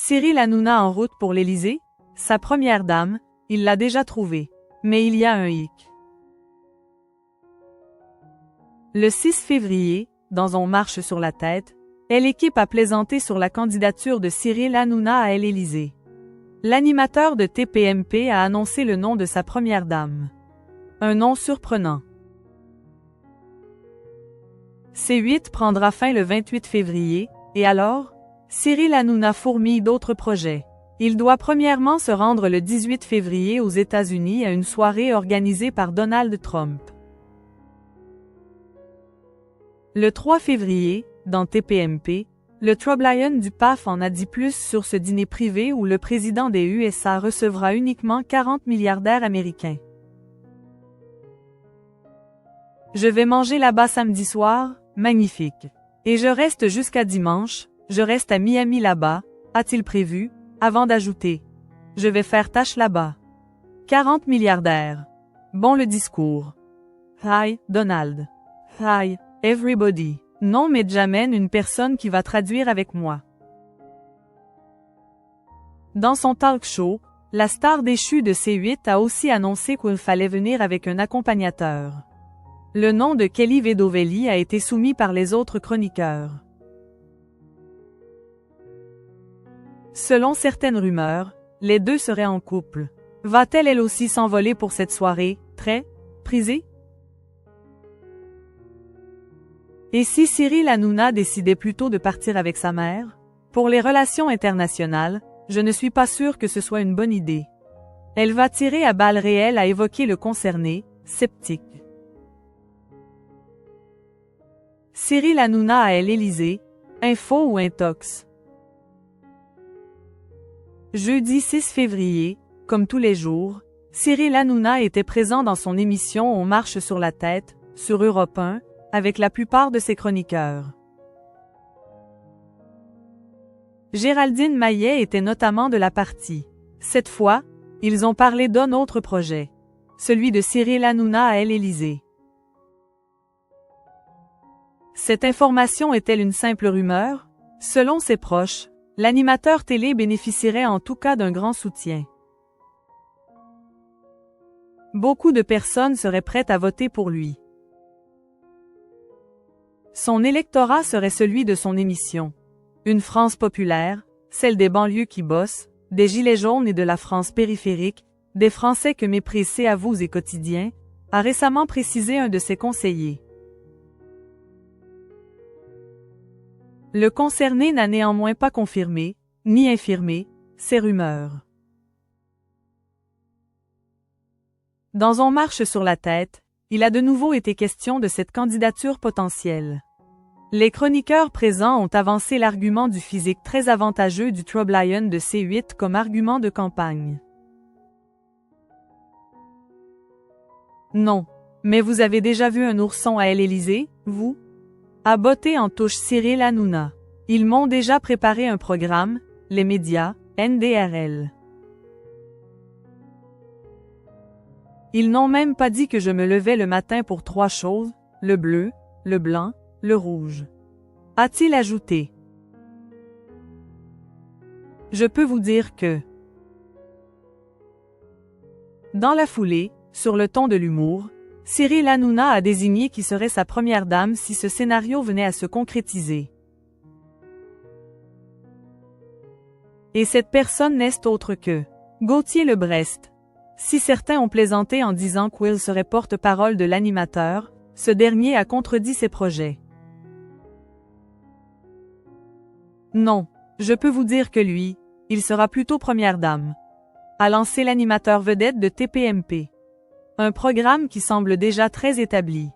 Cyril Hanouna en route pour l'Élysée? Sa première dame, il l'a déjà trouvée. Mais il y a un hic. Le 6 février, dans On marche sur la tête, l'équipe a plaisanté sur la candidature de Cyril Hanouna à l'Élysée. L'animateur de TPMP a annoncé le nom de sa première dame. Un nom surprenant. C8 prendra fin le 28 février, et alors? Cyril Hanouna fourmille d'autres projets. Il doit premièrement se rendre le 18 février aux États-Unis à une soirée organisée par Donald Trump. Le 3 février, dans TPMP, le Troublion du PAF en a dit plus sur ce dîner privé où le président des USA recevra uniquement 40 milliardaires américains. Je vais manger là-bas samedi soir, magnifique. Et je reste jusqu'à dimanche, je reste à Miami là-bas, a-t-il prévu, avant d'ajouter. Je vais faire tâche là-bas. 40 milliardaires. Bon le discours. Hi, Donald. Hi, everybody. Non mais j'amène une personne qui va traduire avec moi. Dans son talk show, la star déchue de C8 a aussi annoncé qu'il fallait venir avec un accompagnateur. Le nom de Kelly Vedovelli a été soumis par les autres chroniqueurs. Selon certaines rumeurs, les deux seraient en couple. Va-t-elle elle aussi s'envoler pour cette soirée, très prisée? Et si Cyril Hanouna décidait plutôt de partir avec sa mère? Pour les relations internationales, je ne suis pas sûr que ce soit une bonne idée. Elle va tirer à balles réelles, a évoqué le concerné, sceptique. Cyril Hanouna à l'Élysée, info ou intox? Jeudi 6 février, comme tous les jours, Cyril Hanouna était présent dans son émission On marche sur la tête, sur Europe 1, avec la plupart de ses chroniqueurs. Géraldine Maillet était notamment de la partie. Cette fois, ils ont parlé d'un autre projet, celui de Cyril Hanouna à l'Élysée. Cette information est-elle une simple rumeur? Selon ses proches, l'animateur télé bénéficierait en tout cas d'un grand soutien. Beaucoup de personnes seraient prêtes à voter pour lui. Son électorat serait celui de son émission. Une France populaire, celle des banlieues qui bossent, des gilets jaunes et de la France périphérique, des Français que méprisent CAVOUS et Quotidien, a récemment précisé un de ses conseillers. Le concerné n'a néanmoins pas confirmé, ni infirmé, ces rumeurs. Dans On marche sur la tête, il a de nouveau été question de cette candidature potentielle. Les chroniqueurs présents ont avancé l'argument du physique très avantageux du Troublion de C8 comme argument de campagne. Non. Mais vous avez déjà vu un ourson à l'Élysée, vous? A botté en touche Cyril Hanouna. Ils m'ont déjà préparé un programme, les médias, NDRL. Ils n'ont même pas dit que je me levais le matin pour 3 choses, le bleu, le blanc, le rouge. A-t-il ajouté. Je peux vous dire que... Dans la foulée, sur le ton de l'humour, Cyril Hanouna a désigné qui serait sa première dame si ce scénario venait à se concrétiser. Et cette personne n'est autre que Gauthier Lebrest. Si certains ont plaisanté en disant qu'il serait porte-parole de l'animateur, ce dernier a contredit ses projets. Non, je peux vous dire que lui, il sera plutôt première dame. A lancé l'animateur vedette de TPMP. Un programme qui semble déjà très établi.